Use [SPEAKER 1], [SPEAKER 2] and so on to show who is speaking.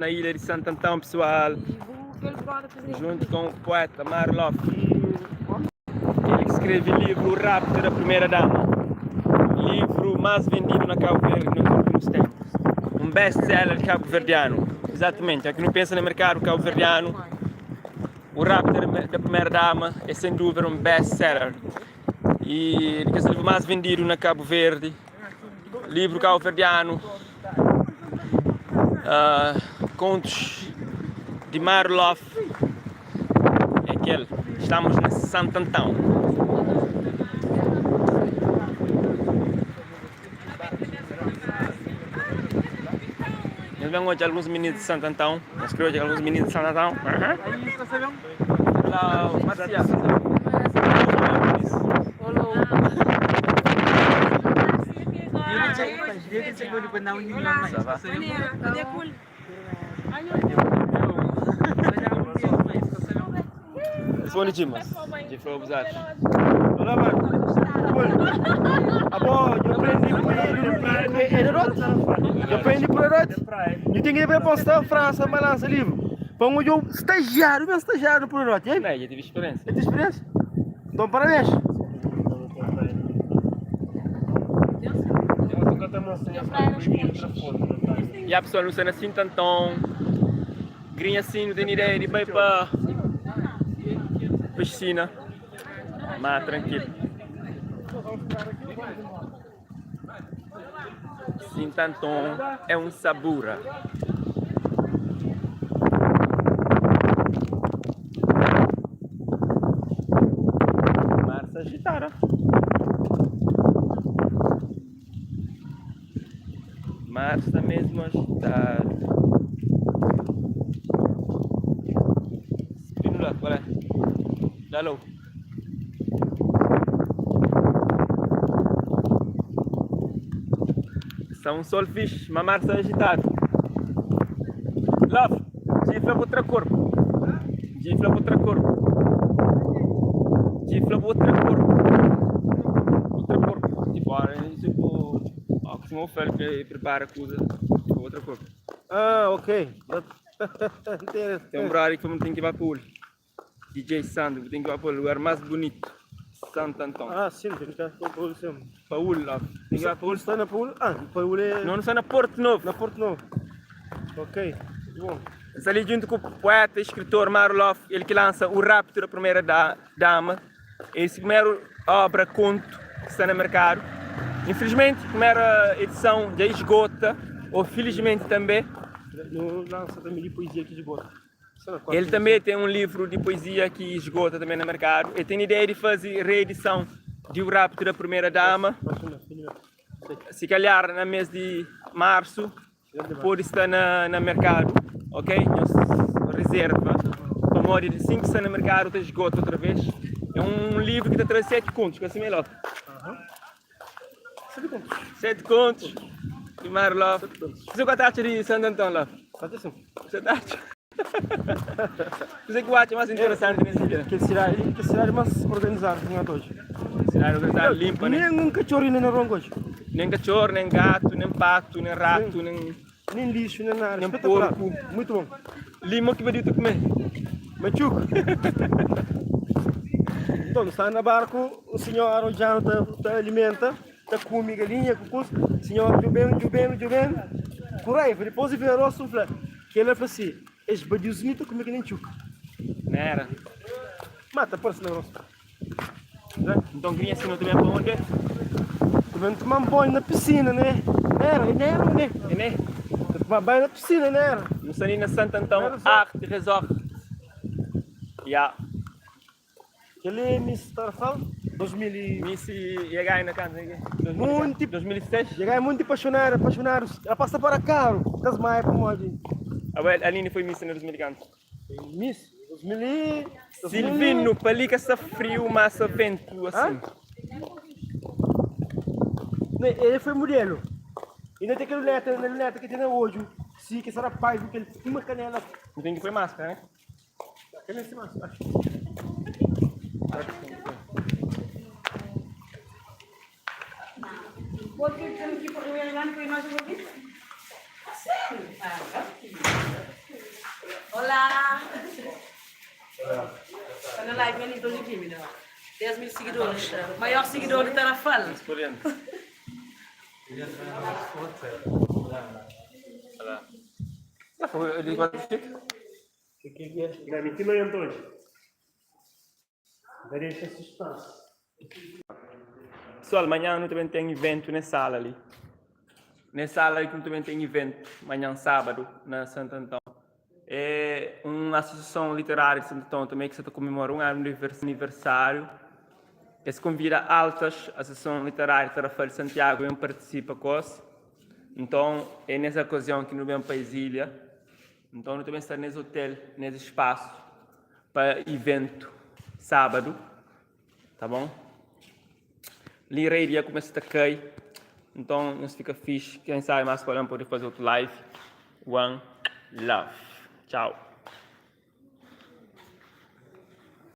[SPEAKER 1] na ilha de Santo Antão, pessoal, junto com o poeta Marlof, ele que escreve o livro O Rapto da Primeira Dama, livro mais vendido na Cabo Verde nos últimos tempos, um best-seller cabo-verdiano, exatamente, aqui não pensa no mercado cabo-verdiano, O Rapto da Primeira Dama é sem dúvida um best-seller, e é o livro mais vendido na Cabo Verde, livro cabo-verdiano, contos de Marlof, é aquele. Estamos na Santo Antão. Nós vemos hoje alguns meninos de Santo Antão. Nós criamos hoje alguns meninos de Santo Antão. Lá, o Maciá. Sony Dimas, de Frobzat.
[SPEAKER 2] Olá, mano. Abo, eu aprendi por Erot. Eu tenho que ver postar a França, balança livro. Para um eu estagiário por Erot, hein?
[SPEAKER 1] Não, já tive experiência.
[SPEAKER 2] Tem experiência? Então, parabéns.
[SPEAKER 1] E a pessoa não sendo assim tantão, grinha assim, não tem ideia de ir para piscina, mas tranquilo. Sim, tantão é um sabura. Marça agitada. Marça mesmo agitada. Spinula, qual é? Dá-lo. São solfish, uma marça agitada. Love, gifla para outra cor. Gifla para outra cor. Gifla para outra cor. Outra cor. Tipo, que se move que prepara coisa tipo outra cor.
[SPEAKER 2] Ah, ok.
[SPEAKER 1] Tem um brother que tem que ir para o DJ Sandro, tem que ir para o lugar mais bonito. Santo Antão.
[SPEAKER 2] Ah, sim, tem que estar com o Paulo sempre.
[SPEAKER 1] Paul, lá. Tem que ir para Paul.
[SPEAKER 2] Está na Paulo? Ah, Paulo é...
[SPEAKER 1] Não está na Porto Novo.
[SPEAKER 2] Na Porto Novo. Ok, bom.
[SPEAKER 1] Está ali junto com o poeta e escritor Marlof, ele que lança O Rapto da Primeira Dama. Esse primeiro obra, conto, que está no mercado. Infelizmente, a primeira edição já esgota, ou felizmente também.
[SPEAKER 2] Não lança também de poesia aqui de boa.
[SPEAKER 1] Ele também tem um livro de poesia que esgota também no mercado. Ele tem a ideia de fazer reedição de O Rapto da Primeira Dama. Se calhar no mês de março pode estar no mercado, ok? Reserva. Para modo de 5 está no mercado, está esgota outra vez. É um livro que traz 7 contos, que é assim melhor. 7 contos. De Marlof. Você gosta de Santo Antão lá? Você tá? Você que acha mais interessante nesse dia?
[SPEAKER 2] Que cidade mais organizada que nós hoje.
[SPEAKER 1] Cidade organizada, limpa, né?
[SPEAKER 2] Nem um cachorro nem ronco hoje.
[SPEAKER 1] Nem cachorro, nem gato, nem pato, nem rato,
[SPEAKER 2] nem lixo, nem nada.
[SPEAKER 1] Nem porco.
[SPEAKER 2] Muito bom.
[SPEAKER 1] Lima que vai dir comer.
[SPEAKER 2] Machuco. Então, está na barco, o senhor Arojano está alimenta, está come galinha, cucus, o senhor Jubem, Curai, depois de ver o sufla, que ele fala assim, es badiozinho está comendo que nem chuca.
[SPEAKER 1] Não era.
[SPEAKER 2] Mata, parece na roça.
[SPEAKER 1] Então, queria assim, não também para onde?
[SPEAKER 2] Também tomar banho na piscina, né? Era, né?
[SPEAKER 1] Né?
[SPEAKER 2] Tomar banho na piscina, né?
[SPEAKER 1] Não sei na Santo Antão, Arte Resort. Já.
[SPEAKER 2] Ele me está falando? 2000 e...
[SPEAKER 1] Misi chegar na casa,
[SPEAKER 2] muito
[SPEAKER 1] 2006.
[SPEAKER 2] Chegar muito apaixonado. Ela passa para carro, das mais para onde?
[SPEAKER 1] A Aline foi Miss em 2015.
[SPEAKER 2] Miss? 2000.
[SPEAKER 1] Silvino, para ali que essa frio, massa vento, assim.
[SPEAKER 2] Ele foi modelo. E não tem aquele neto que tem hoje. Sim, que será pai, porque ele tem uma canela.
[SPEAKER 1] Não tem que foi máscara, né?
[SPEAKER 2] Canela sem máscara, acho.
[SPEAKER 3] Porque temos que ir para o Rio Grande para ir mais uma vez? Sério? Ah, Olá! Está na live ali do Jimmy, não? 10 mil seguidores. Maior seguidor de Tarrafal.
[SPEAKER 2] Grande, que não é Antônio. Daria esse espaço.
[SPEAKER 1] Pessoal, amanhã nós também tem evento na sala ali. Na sala que também tem evento, amanhã sábado, na Santo Antão. É uma associação literária de Santo Antão também que está comemorando um aniversário. Eles convida altas associações literárias de Rafael Santiago e participa com nós. Então, é nessa ocasião que nós vamos para a ilha. Então, nós também estamos nesse hotel, nesse espaço, para evento, sábado. Tá bom? Lireiria começa a cair. Então, nós fica fixe. Quem sabe mais para poder fazer outro live. One love. Tchau.